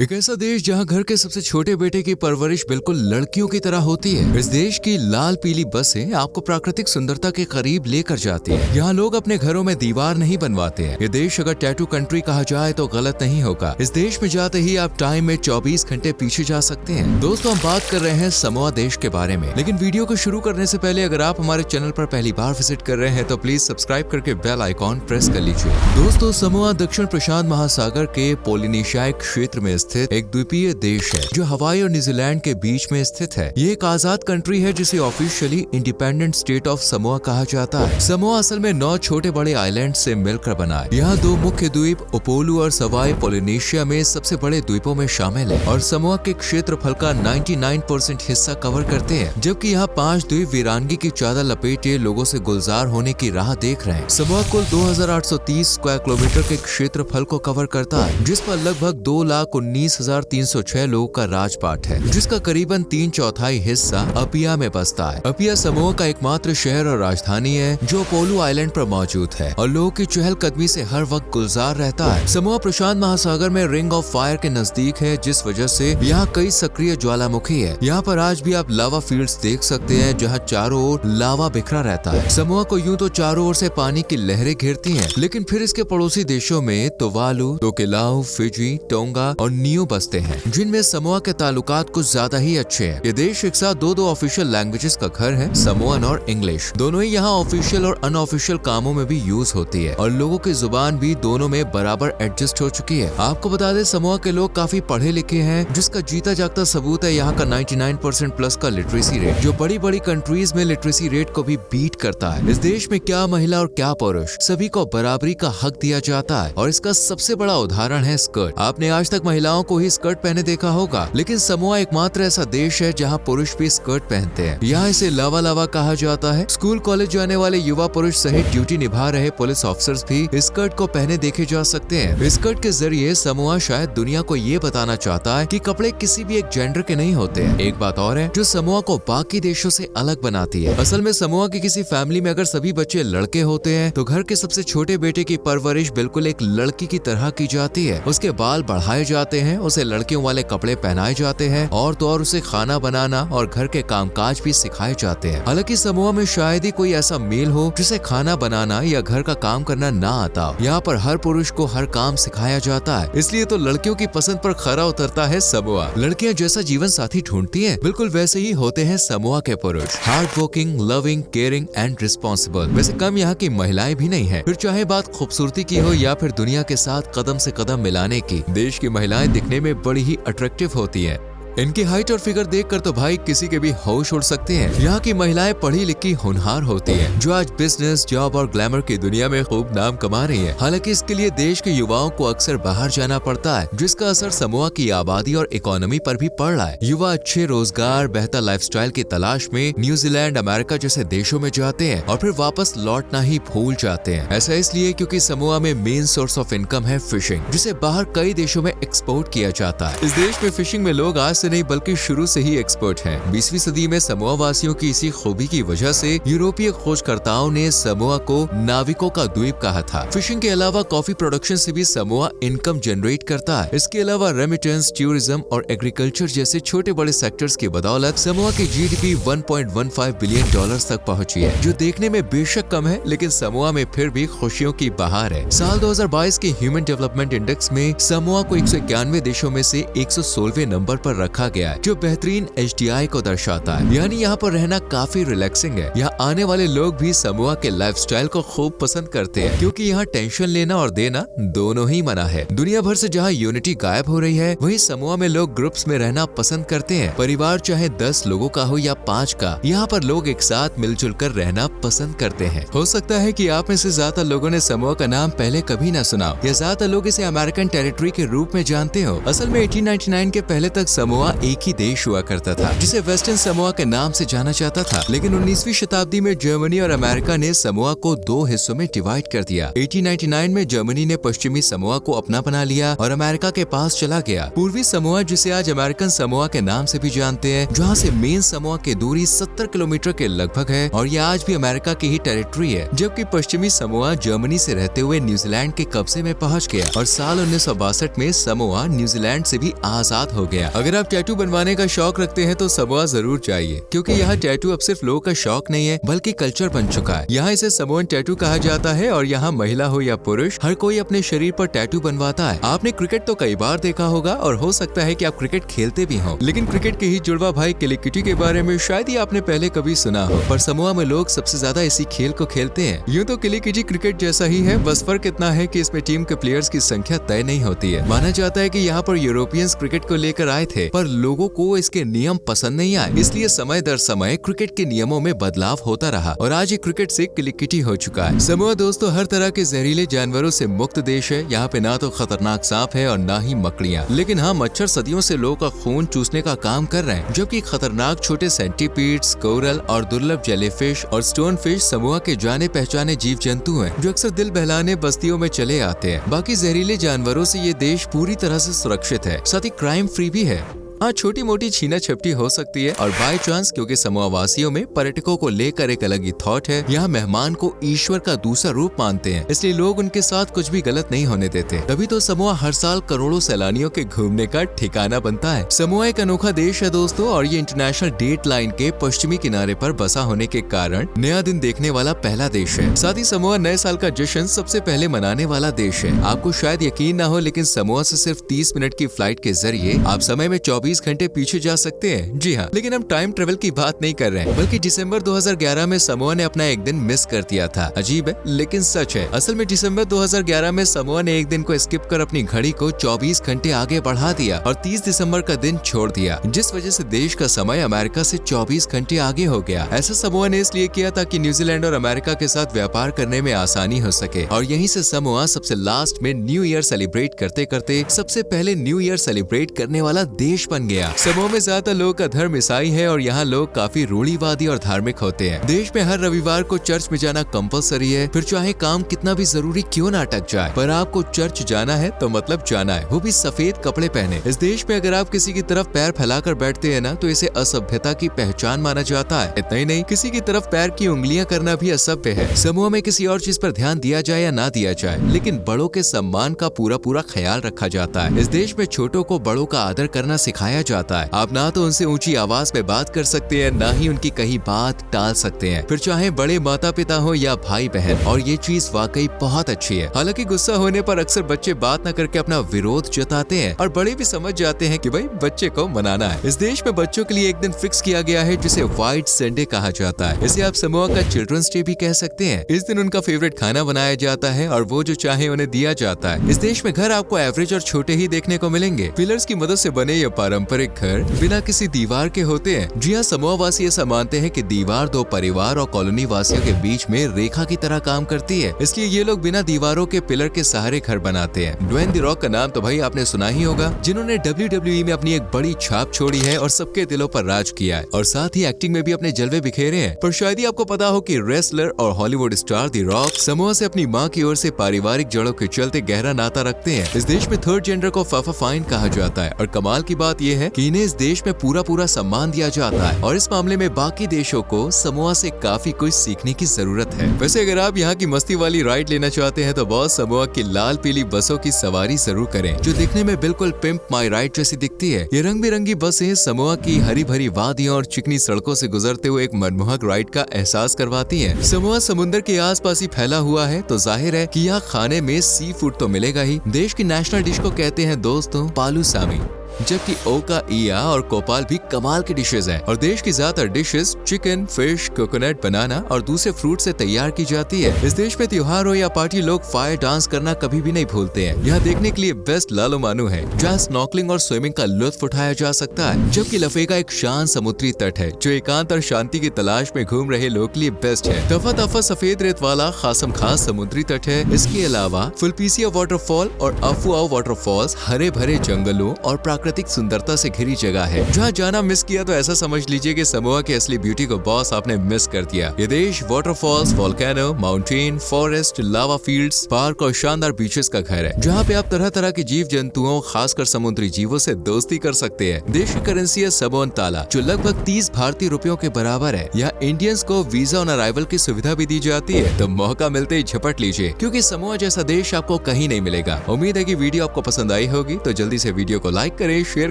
एक ऐसा देश जहां घर के सबसे छोटे बेटे की परवरिश बिल्कुल लड़कियों की तरह होती है। इस देश की लाल पीली बसें आपको प्राकृतिक सुंदरता के करीब लेकर जाती है। यहाँ लोग अपने घरों में दीवार नहीं बनवाते हैं। ये देश अगर टैटू कंट्री कहा जाए तो गलत नहीं होगा। इस देश में जाते ही आप टाइम में 24 घंटे पीछे जा सकते हैं। दोस्तों, हम बात कर रहे हैं समोआ देश के बारे में। लेकिन वीडियो को शुरू करने से पहले अगर आप हमारे चैनल पर पहली बार विजिट कर रहे हैं तो प्लीज सब्सक्राइब करके बेल आइकॉन प्रेस कर लीजिए। दोस्तों, समोआ दक्षिण प्रशांत महासागर के पोलिनेशियाई क्षेत्र में स्थित एक द्वीपीय देश है जो हवाई और न्यूजीलैंड के बीच में स्थित है। ये एक आजाद कंट्री है जिसे officially independent state of Samoa कहा जाता है। समोआ असल में 9 छोटे बड़े आइलैंड से मिलकर बना है। यहाँ 2 मुख्य द्वीप उपोलू और सवाई पोलिनेशिया में सबसे बड़े द्वीपों में शामिल है और समोआ के क्षेत्रफल का 99% हिस्सा कवर करते हैं, जबकि यहाँ 5 द्वीप वीरानगी की चादर लपेटे लोगों से गुलजार होने की राह देख रहे हैं। समोआ कुल 2830 स्क्वायर किलोमीटर के क्षेत्रफल को कवर करता है, जिस पर लगभग 2,19,306 लोगों का राजपाट है, जिसका करीबन 3/4 हिस्सा अपिया में बसता है। अपिया समोआ का एकमात्र शहर और राजधानी है जो पोलू आइलैंड पर मौजूद है और लोगों की चहलकदमी से हर वक्त गुलजार रहता है। समोआ प्रशांत महासागर में रिंग ऑफ फायर के नजदीक है, जिस वजह से यहाँ कई सक्रिय ज्वालामुखी है। यहाँ पर आज भी आप लावा फील्ड्स देख सकते हैं जहाँ चारों ओर लावा बिखरा रहता है। समोआ को यूं तो चारों ओर से पानी की लहरें घेरती हैं, लेकिन फिर इसके पड़ोसी देशों में तुवालू, तोकेलाऊ, फिजी, टोंगा और नियो बसते हैं, जिनमें समोआ के ताल्लुकात कुछ ज्यादा ही अच्छे हैं। ये देश एक साथ 2 ऑफिशियल लैंग्वेजेस का घर है, समोअन और इंग्लिश। दोनों ही यहाँ ऑफिशियल और अनऑफिशियल कामों में भी यूज होती है और लोगों की जुबान भी दोनों में बराबर एडजस्ट हो चुकी है। आपको बता दें, समोआ के लोग काफी पढ़े लिखे हैं, जिसका जीता जागता सबूत है यहाँ का 99% प्लस का लिटरेसी रेट, जो बड़ी बड़ी कंट्रीज में लिटरेसी रेट को भी बीट करता है। इस देश में क्या महिला और क्या पुरुष, सभी को बराबरी का हक दिया जाता है और इसका सबसे बड़ा उदाहरण है स्कर्ट। आपने आज तक महिलाओं को ही स्कर्ट पहने देखा होगा, लेकिन समोआ एकमात्र ऐसा देश है जहाँ पुरुष भी स्कर्ट पहनते हैं। यहाँ इसे लावा लावा कहा जाता है। स्कूल कॉलेज जाने वाले युवा पुरुष सहित ड्यूटी निभा रहे पुलिस ऑफिसर्स भी स्कर्ट को पहने देखे जा सकते हैं। स्कर्ट के जरिए समोआ शायद दुनिया को ये बताना चाहता है कि कपड़े किसी भी एक जेंडर के नहीं होते हैं। एक बात और है जो समोआ को बाकी देशों से अलग बनाती है। असल में समोआ की किसी फैमिली में अगर सभी बच्चे लड़के होते हैं तो घर के सबसे छोटे बेटे की परवरिश बिल्कुल एक लड़की की तरह की जाती है। उसके बाल बढ़ाए जाते हैं, उसे लड़कियों वाले कपड़े पहनाए जाते हैं और तो और उसे खाना बनाना और घर के कामकाज भी सिखाए जाते हैं। हालांकि समोआ में शायद ही कोई ऐसा मेल हो जिसे खाना बनाना या घर का काम करना ना आता हो। यहाँ पर हर पुरुष को हर काम सिखाया जाता है, इसलिए तो लड़कियों की पसंद पर खरा उतरता है समोआ। लड़कियाँ जैसा जीवन साथी ढूंढती हैं, बिल्कुल वैसे ही होते हैं समोआ के पुरुष। Hard working, loving, caring and responsible. वैसे कम यहाँ की महिलाएं भी नहीं है, फिर चाहे बात खूबसूरती की हो या फिर दुनिया के साथ कदम से कदम मिलाने की। देश की महिलाएं दिखने में बड़ी ही अट्रैक्टिव होती हैं। इनकी हाइट और फिगर देखकर तो भाई किसी के भी होश उड़ सकते हैं। यहाँ की महिलाएं पढ़ी लिखी होनहार होती हैं, जो आज बिजनेस, जॉब और ग्लैमर की दुनिया में खूब नाम कमा रही हैं। हालांकि इसके लिए देश के युवाओं को अक्सर बाहर जाना पड़ता है, जिसका असर समोआ की आबादी और इकोनॉमी पर भी पड़ रहा है। युवा अच्छे रोजगार, बेहतर लाइफस्टाइल की तलाश में न्यूजीलैंड, अमेरिका जैसे देशों में जाते हैं और फिर वापस लौटना ही भूल जाते हैं। ऐसा इसलिए क्योंकि समोआ में मेन सोर्स ऑफ इनकम है फिशिंग, जिसे बाहर कई देशों में एक्सपोर्ट किया जाता है। इस देश में फिशिंग में लोग आज से नहीं बल्कि शुरू से ही एक्सपर्ट हैं। 20वीं सदी में समोआ वासियों की इसी खूबी की वजह से यूरोपीय खोजकर्ताओं ने समोआ को नाविकों का द्वीप कहा था। फिशिंग के अलावा कॉफी प्रोडक्शन से भी समोआ इनकम जनरेट करता है। इसके अलावा रेमिटेंस, टूरिज्म और एग्रीकल्चर जैसे छोटे बड़े सेक्टर्स की बदौलत समोआ की जीडीपी $1.15 बिलियन तक पहुंची है, जो देखने में बेशक कम है, लेकिन समोआ में फिर भी खुशियों की बहार है। साल 2022 के ह्यूमन डेवलपमेंट इंडेक्स में समोआ को 191 देशों में से 116वें नंबर पर रखा गया है, जो बेहतरीन HDI को दर्शाता है। यानी यहाँ पर रहना काफी रिलैक्सिंग है। यहाँ आने वाले लोग भी समोआ के लाइफस्टाइल को खूब पसंद करते हैं, क्योंकि यहाँ टेंशन लेना और देना दोनों ही मना है। दुनिया भर से जहाँ यूनिटी गायब हो रही है, वहीं समोआ में लोग ग्रुप्स में रहना पसंद करते हैं। परिवार चाहे 10 लोगों का हो या 5 का, यहाँ पर लोग एक साथ मिलजुल कर रहना पसंद करते हैं। हो सकता है कि आप में से ज्यादा लोगों ने समोआ का नाम पहले कभी ना सुना, या ज्यादा लोग इसे अमेरिकन टेरिटरी के रूप में जानते हो। असल में 1899 के पहले तक समोआ समोआ एक ही देश हुआ करता था जिसे वेस्टर्न समोआ के नाम से जाना जाता था, लेकिन 19वीं शताब्दी में जर्मनी और अमेरिका ने समोआ को दो हिस्सों में डिवाइड कर दिया। 1899 में जर्मनी ने पश्चिमी समोआ को अपना बना लिया और अमेरिका के पास चला गया। पूर्वी समोआ, जिसे आज अमेरिकन समोआ के नाम से भी जानते हैं, जहाँ से मेन समोआ की दूरी 70 किलोमीटर के लगभग है और यह आज भी अमेरिका की ही टेरिटरी है, जबकि पश्चिमी समोआ जर्मनी से रहते हुए न्यूजीलैंड के कब्जे में पहुंच गया और साल 1962 में समोआ न्यूजीलैंड से भी आजाद हो गया। अगर आप टैटू बनवाने का शौक रखते हैं तो समोआ जरूर जाइए, क्योंकि यहाँ टैटू अब सिर्फ लोगों का शौक नहीं है बल्कि कल्चर बन चुका है। यहाँ इसे समोअन टैटू कहा जाता है और यहाँ महिला हो या पुरुष, हर कोई अपने शरीर पर टैटू बनवाता है। आपने क्रिकेट तो कई बार देखा होगा और हो सकता है कि आप क्रिकेट खेलते भी हो, लेकिन क्रिकेट के ही जुड़वा भाई किलिकिटी के बारे में शायद ही आपने पहले कभी सुना हो। पर समोआ में लोग सबसे ज्यादा इसी खेल को खेलते हैं। यूँ तो किलिकिटी क्रिकेट जैसा ही है, बस फर्क इतना है कि इसमें टीम के प्लेयर्स की संख्या तय नहीं होती है। माना जाता है कि यहाँ पर यूरोपियंस क्रिकेट को लेकर आए थे, पर लोगों को इसके नियम पसंद नहीं आए, इसलिए समय दर समय क्रिकेट के नियमों में बदलाव होता रहा और आज ये क्रिकेट से किलिकिटी हो चुका है। समोआ दोस्तों हर तरह के जहरीले जानवरों से मुक्त देश है। यहाँ पे ना तो खतरनाक सांप है और ना ही मकड़ियाँ, लेकिन हाँ मच्छर सदियों से लोगों का खून चूसने का काम कर रहे हैं, जबकि खतरनाक छोटे सेंटीपीड्स, कोरल और दुर्लभ जेलीफिश और स्टोन फिश समोआ के जाने पहचाने जीव जंतु हैं, जो अक्सर दिल बहलाने बस्तियों में चले आते हैं। बाकी जहरीले जानवरों से ये देश पूरी तरह से सुरक्षित है, साथ ही क्राइम फ्री भी है। हाँ छोटी मोटी छीना झपटी हो सकती है और बाय चांस, क्योंकि समोआ वासियों में पर्यटकों को लेकर एक अलग ही थॉट है। यहाँ मेहमान को ईश्वर का दूसरा रूप मानते हैं, इसलिए लोग उनके साथ कुछ भी गलत नहीं होने देते। तभी तो समोआ हर साल करोड़ों सैलानियों के घूमने का ठिकाना बनता है। समोआ एक अनोखा देश है दोस्तों, और ये इंटरनेशनल डेट लाइन के पश्चिमी किनारे पर बसा होने के कारण नया दिन देखने वाला पहला देश है। साथ ही समोआ नए साल का जश्न सबसे पहले मनाने वाला देश है। आपको शायद यकीन ना हो, लेकिन समोआ से सिर्फ 30 मिनट की फ्लाइट के जरिए आप समय में 24 घंटे पीछे जा सकते हैं। जी हाँ, लेकिन हम टाइम ट्रेवल की बात नहीं कर रहे हैं, बल्कि दिसंबर 2011 में समोआ ने अपना एक दिन मिस कर दिया था। अजीब है लेकिन सच है। असल में दिसंबर 2011 में समोआ ने एक दिन को स्किप कर अपनी घड़ी को 24 घंटे आगे बढ़ा दिया और 30 दिसंबर का दिन छोड़ दिया, जिस वजह से देश का समय अमेरिका से 24 घंटे आगे हो गया। ऐसा समोआ ने इसलिए किया ताकि न्यूजीलैंड और अमेरिका के साथ व्यापार करने में आसानी हो सके, और यहीं से समोआ सबसे लास्ट में न्यू ईयर सेलिब्रेट करते करते सबसे पहले न्यू ईयर सेलिब्रेट करने वाला देश बन गया। समोआ में ज्यादातर लोगों का धर्म ईसाई है और यहाँ लोग काफी रूढ़िवादी और धार्मिक होते हैं। देश में हर रविवार को चर्च में जाना कंपलसरी है, फिर चाहे काम कितना भी जरूरी क्यों ना अटक जाए, पर आपको चर्च जाना है तो मतलब जाना है, वो भी सफेद कपड़े पहने। इस देश में अगर आप किसी की तरफ पैर फैलाकर बैठते हैं ना, तो इसे असभ्यता की पहचान माना जाता है। इतना ही नहीं, किसी की तरफ पैर की उंगलियां करना भी असभ्य है। समोआ में किसी और चीज पर ध्यान दिया जाए या ना दिया जाए, लेकिन बड़ों के सम्मान का पूरा ख्याल रखा जाता है। इस देश में छोटों को बड़ों का आदर करना सिखाया जाता है। आप ना तो उनसे ऊंची आवाज में बात कर सकते हैं, ना ही उनकी कहीं बात टाल सकते हैं, फिर चाहे बड़े माता पिता हो या भाई बहन। और ये चीज वाकई बहुत अच्छी है। हालांकि गुस्सा होने पर अक्सर बच्चे बात न करके अपना विरोध जताते हैं और बड़े भी समझ जाते हैं कि भाई बच्चे को मनाना है। इस देश में बच्चों के लिए एक दिन फिक्स किया गया है जिसे व्हाइट संडे कहा जाता है। इसे आप समोआ का चिल्ड्रंस डे भी कह सकते हैं। इस दिन उनका फेवरेट खाना बनाया जाता है और वो जो चाहे उन्हें दिया जाता है। इस देश में घर आपको एवरेज और छोटे ही देखने को मिलेंगे। पिलर्स की मदद से बने ये पारंपरिक घर बिना किसी दीवार के होते हैं। जी हाँ, समोआ वासी ऐसा मानते हैं कि दीवार दो परिवार और कॉलोनी वासियों के बीच में रेखा की तरह काम करती है, इसलिए ये लोग बिना दीवारों के पिलर के सहारे घर बनाते हैं। ड्वेन द रॉक का नाम तो भाई आपने सुना ही होगा, जिन्होंने WWE में अपनी एक बड़ी छाप छोड़ी है और सबके दिलों पर राज किया है, और साथ ही एक्टिंग में भी अपने जलवे बिखेरे हैं। पर शायद ही आपको पता हो कि रेसलर और Hollywood star the rock Samoa से अपनी माँ की ओर से पारिवारिक जड़ों के चलते गहरा नाता रखते हैं। इस देश में थर्ड जेंडर को फाफा फाइन कहा जाता है, और कमाल की बात यह है कि इन्हें इस देश में पूरा सम्मान दिया जाता है, और इस मामले में बाकी देशों को समोआ से काफी कुछ सीखने की जरूरत है। वैसे अगर आप यहाँ की मस्ती वाली राइड लेना चाहते हैं तो बॉस समोआ की लाल पीली बसों की सवारी जरूर करें, जो दिखने में बिल्कुल पिंप माई राइड जैसी दिखती है। ये रंग बिरंगी बसें समोआ की हरी भरी वादियों और चिकनी सड़कों से गुजरते हुए एक मनमोहक राइड का एहसास करवाती है। समोआ समुद्र के आसपास ही फैला हुआ है, तो जाहिर है कि यहाँ खाने में सी फूड तो मिलेगा ही। देश की नेशनल डिश को कहते हैं दोस्तों पालू सामी, जबकि ओका इया और कोपाल भी कमाल की डिशेज हैं, और देश की ज्यादातर डिशेस चिकन, फिश, कोकोनट, बनाना और दूसरे फ्रूट से तैयार की जाती है। इस देश में त्योहार हो या पार्टी, लोग फायर डांस करना कभी भी नहीं भूलते हैं। यहाँ देखने के लिए बेस्ट लालो मानू है, जहाँ स्नॉर्कलिंग और स्विमिंग का लुत्फ उठाया जा सकता है, जबकि लफेका एक शांत समुद्री तट है जो एकांत और शांति की तलाश में घूम रहे लोग के लिए बेस्ट है। तफा सफेद रेत वाला खासम खास समुद्री तट है। इसके अलावा फुलपीसिया वाटरफॉल और अफुआओ वाटरफॉल्स हरे भरे जंगलों और प्राकृतिक प्राकृतिक सुंदरता से घिरी जगह है जहाँ जाना मिस किया तो ऐसा समझ लीजिए कि समोआ की असली ब्यूटी को बॉस आपने मिस कर दिया। ये देश वाटरफॉल्स, वोल्केनो, माउंटेन, फॉरेस्ट, लावा फील्ड्स, पार्क और शानदार बीचेस का घर है जहाँ पे आप तरह तरह के जीव जंतुओं खासकर समुद्री जीवों से दोस्ती कर सकते हैं। देश की करेंसी है सबोन ताला जो लगभग 30 भारतीय रुपयों के बराबर है। यहाँ इंडियंस को वीजा ऑन अराइवल की सुविधा भी दी जाती है, तो मौका मिलते ही झपट लीजिए क्योंकि समोआ जैसा देश आपको कहीं नहीं मिलेगा। उम्मीद है कि वीडियो आपको पसंद आई होगी, तो जल्दी से वीडियो को लाइक करें, शेयर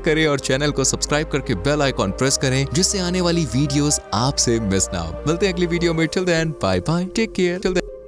करें और चैनल को सब्सक्राइब करके बेल आइकॉन प्रेस करें जिससे आने वाली वीडियोस आपसे मिस ना हो। मिलते हैं अगली वीडियो में। Till then bye bye, take care.